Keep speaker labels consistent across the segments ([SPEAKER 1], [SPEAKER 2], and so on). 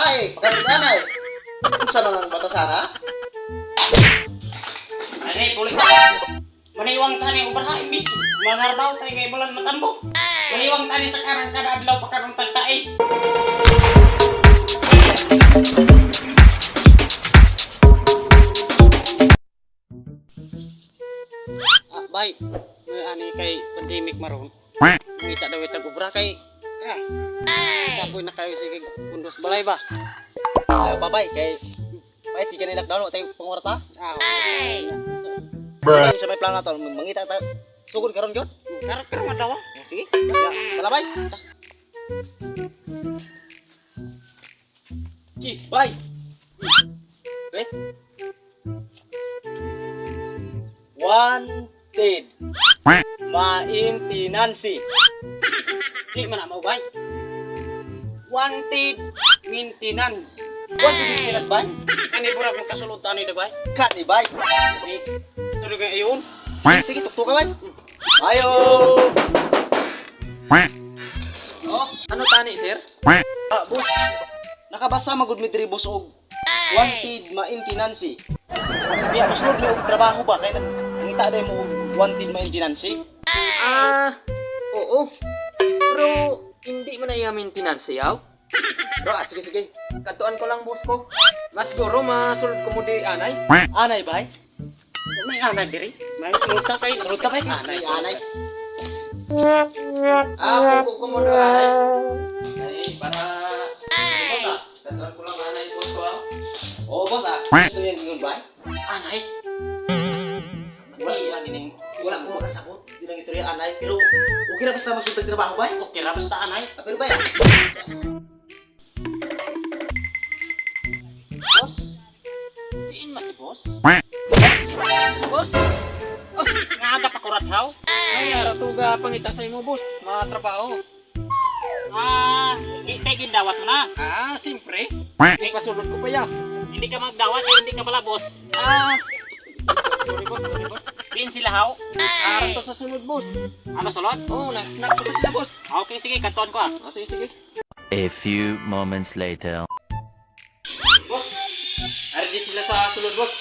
[SPEAKER 1] tae, pagkakanay. Kung saan ang batasan, ha?
[SPEAKER 2] Ay, kulit na. Maniwang tani ubara imbis manarbaw tayo kay bulan matambo. Maniwang tani sa karang kada adlaw pakarong tagtae. Bay, may ani kay pandemic maron. Ngita daw itag ubra kay kapoy na kayo sige kundos balay ba. Ayo babay kay ay di kanila lockdown tayo pangwarta. Bruh. Sa may plano to, mangita ta sugod karon gyud. Karon madawa. Sige. Salabay. Bye. Eh? Wanted. Maintenance. Di man mo bay. Wanted maintenance. Wanted maintenance bay? Ani pura kung kasulutan ni bay? Kat ni bay. Tuloy ka ayon. Sige, tuktok ka bay. Ayo.
[SPEAKER 3] Oh, ano tani, sir?
[SPEAKER 1] Boss. Nakabasa magud mi diri boss og wanted maintenance. Biya mas lord mi og trabaho ba kay nangita day mo og wanted maintenance.
[SPEAKER 3] Oo. Pero hindi man na yung maintenance yaw. Pero sige. Katuan ko lang boss ko. Mas siguro masulod ko mo di anay.
[SPEAKER 1] Anay bay?
[SPEAKER 2] May anak diri. May ruta kay
[SPEAKER 1] Anay.
[SPEAKER 3] Ko mo do anay. Ay, para katuan ko lang anay boss ko aw.
[SPEAKER 1] Oh, boss Ito yung gingon bay?
[SPEAKER 2] anay.
[SPEAKER 1] Wala ko makasabot. Di lang istorya anay, pero okay na basta masutag trabaho bay?
[SPEAKER 2] Okay ra basta anay.
[SPEAKER 1] Pero bay.
[SPEAKER 2] Boss. Diin man si boss. Boss. Oh, nga pa kurat haw.
[SPEAKER 3] Ay, aratuga pangita sa imo boss. Mga trabaho.
[SPEAKER 2] Kay gindawat mo na.
[SPEAKER 3] Siyempre. May pasulod ko pa ya.
[SPEAKER 2] Hindi ka magdawat kay hindi ka pala boss.
[SPEAKER 3] Sorry boss.
[SPEAKER 2] Diin sila haw.
[SPEAKER 3] Arato sa sunod boss.
[SPEAKER 2] Ano sulod?
[SPEAKER 3] Nag-snack ko pa sila boss.
[SPEAKER 2] Okay, sige, kantuan ko ah.
[SPEAKER 3] Sige.
[SPEAKER 4] A few moments later.
[SPEAKER 3] Boss, ari din sila sa sulod boss.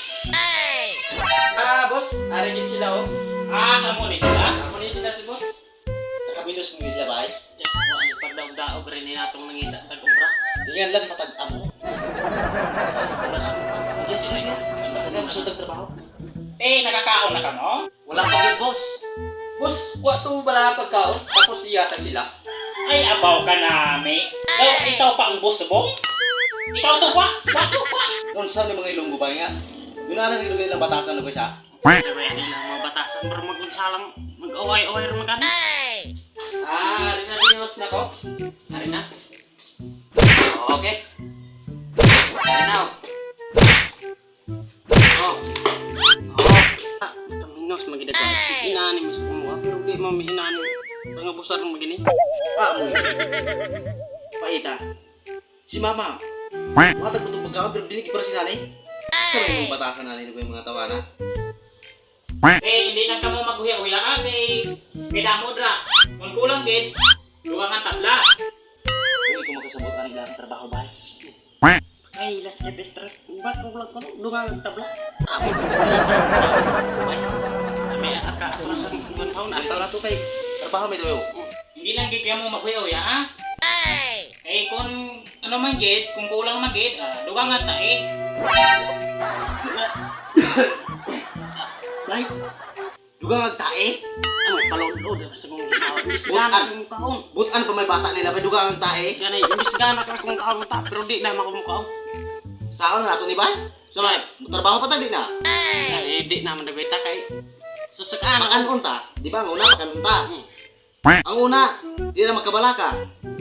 [SPEAKER 3] Boss, ari din sila oh.
[SPEAKER 2] Amo ni sila.
[SPEAKER 3] Ako ni sila si boss.
[SPEAKER 1] Sa kabilos mo sila bay?
[SPEAKER 2] Wala pagdaog-daog rin ni natong nangita tag-ubra.
[SPEAKER 1] Dingan lang matag-amo. Sige. Basta masutag trabaho.
[SPEAKER 2] Nakakaon na ka no?
[SPEAKER 1] Wala pa yun, boss.
[SPEAKER 3] Boss, wato bala pagkaon. Tapos iyatag sila.
[SPEAKER 2] Ay, abaw ka nami. Ikaw pa ang boss mo? Ikaw to pa? Bato pa?
[SPEAKER 1] Kung saan yung mga ilong ba nga? Yun na lang ilong nilang batasan na ba siya?
[SPEAKER 2] Ready lang mga batasan. Pero mag-unsalang, mag-away-away rin magani.
[SPEAKER 3] Ari na din yung snack ko. Ari na. Okay. Ari na.
[SPEAKER 2] Taminos, magidagwa. Inaani mo sa kumuha. Pero di mo inaani. Mga busar ng magini.
[SPEAKER 1] Mo Paita. Si mama. Matag ko itong pagkaon pero dinig para si nanay. Saan yung mga batasan nanay ko yung mga tawana?
[SPEAKER 2] Hindi na ka mo maghuya-huya. Damo dra. Kung kulang din, luwa nga tabla.
[SPEAKER 1] Hindi ko makasabot ang ilang trabaho ba?
[SPEAKER 2] Ay, last step is stress. Ba't kung vlog ko no? Luwa nga tabla. May akala ko lang kung
[SPEAKER 1] Nasa na to kay trabaho may daw.
[SPEAKER 2] hindi lang gigya mo maghuya-huya ha? Kung ano man gid, kung kulang man gid, luwa nga tae.
[SPEAKER 1] Nay, dugang magtae.
[SPEAKER 2] Palod-od sa mong ginawa. Gana kong kaon.
[SPEAKER 1] Butan pa may bata nila, may dugang magtae.
[SPEAKER 2] Gana, imbis gana ka kong kaon ta, pero di na makumukhaon.
[SPEAKER 1] Saan na to ni ba? So, trabaho pa tadi na.
[SPEAKER 2] Di naman nagwita kay susukaan.
[SPEAKER 1] Pakanon ta, di ba? Ang una pakanon ta. Ang una, di na magkabalaka.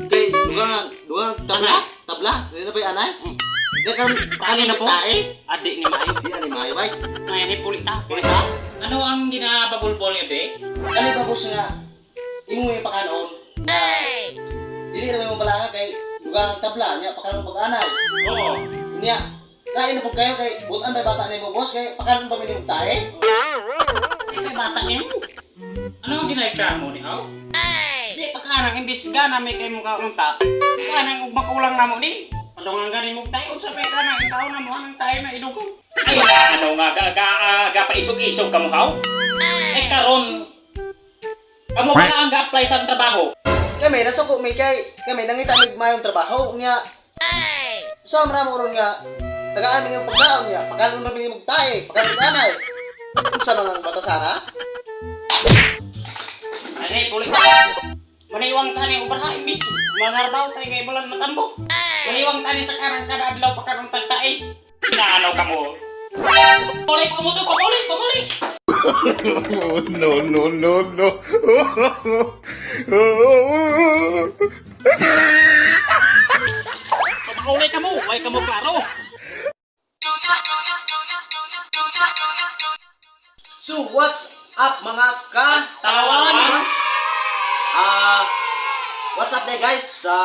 [SPEAKER 1] Kay dugang tabla, di na ba 'yung anay? Di ka
[SPEAKER 2] Ano na po?
[SPEAKER 1] tae.
[SPEAKER 2] Adik ni Mayo.
[SPEAKER 1] Di na ni Mayo bay.
[SPEAKER 2] Ngayon ni Pulita.
[SPEAKER 1] Pulita?
[SPEAKER 2] Ano ang ginababulbol niya, be?
[SPEAKER 1] Ano ba boss nga? Imo yung pakanon. Dili na may balaka kay dugang tabla niya pakanon pag-anay.
[SPEAKER 2] Oo.
[SPEAKER 1] Niya, kain na po kayo kay butan may bata na mo boss kay pakanon pa minimum tae.
[SPEAKER 2] May bata niya. Ano ang ginagawa mo ni Aw? Di, pagkanang imbis gana may kayo mukha unta. Pagkanang makulang na mo ni. Ano nga ganin mo tayo sa pera na ikaw na mo ang tayo na idugong.
[SPEAKER 5] Ay na ano nga pa isog-isog ka mo haw? Eh karon kamo pa ang ga-apply sa trabaho.
[SPEAKER 1] Kami nasuko mi kay kami nangita mig mayong trabaho nya. So man mo ron nga tagaan mi yung pagkaon niya, pagkaon ra mi mong tae, pagkaon anay. Unsa man ang batasana?
[SPEAKER 2] Ani pulit. Maniwang tani ubra imbis mangarbaw tayo kay bulan matambo. Maniwang tani sa karang kada adlaw pagkaron tagtae.
[SPEAKER 5] Inaano ka mo? Pulit mo to, pamulit. Pamulit ka mo, way ka mo klaro.
[SPEAKER 1] So what's up mga
[SPEAKER 5] Talawan.
[SPEAKER 1] What's up there guys sa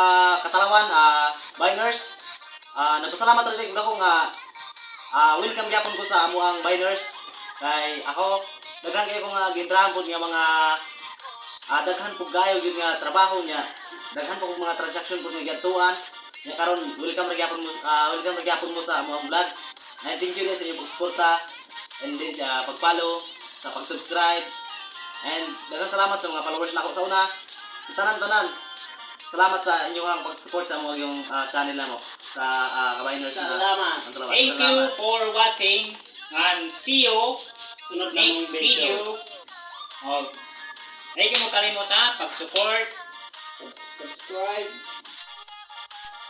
[SPEAKER 1] Katalawan, Biners. Nagpasalamat rin ko nga welcome gyapon ko sa amo ang Biners. Kay ako daghan kay ko nga gindrahan po nga mga daghan po gayo yun nga trabaho niya. Daghan po mga transaction po nga gatuan. Nya karon welcome ra gyapon mo sa amo ang vlog. And thank you guys sa inyong pagsuporta and then pag-follow, sa pag-subscribe. And daghang salamat sa mga followers nako sa una. Sa tanan-tanan. Salamat sa inyong pag-support sa yung channel namo sa Kabiners.
[SPEAKER 2] Salamat.
[SPEAKER 5] Thank you for watching and see you
[SPEAKER 2] Sunod na
[SPEAKER 5] next
[SPEAKER 2] mong video.
[SPEAKER 5] video. Huwag mo kalimutan pag-support.
[SPEAKER 2] Subscribe.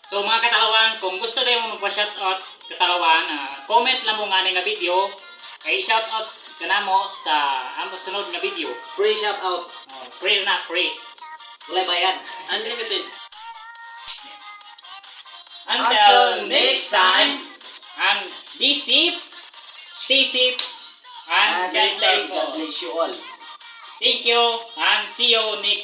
[SPEAKER 5] So mga katalawan, kung gusto rin mo magpa-shoutout katalawan, comment lang mo nga nga video. Kay shoutout ka na mo sa ang sunod nga video.
[SPEAKER 1] Free shout out.
[SPEAKER 5] Free na free.
[SPEAKER 1] Wala bayad.
[SPEAKER 3] Unlimited.
[SPEAKER 5] Until next time, and be safe, stay safe, and God bless.
[SPEAKER 1] God bless you all.
[SPEAKER 5] Thank you, and see you next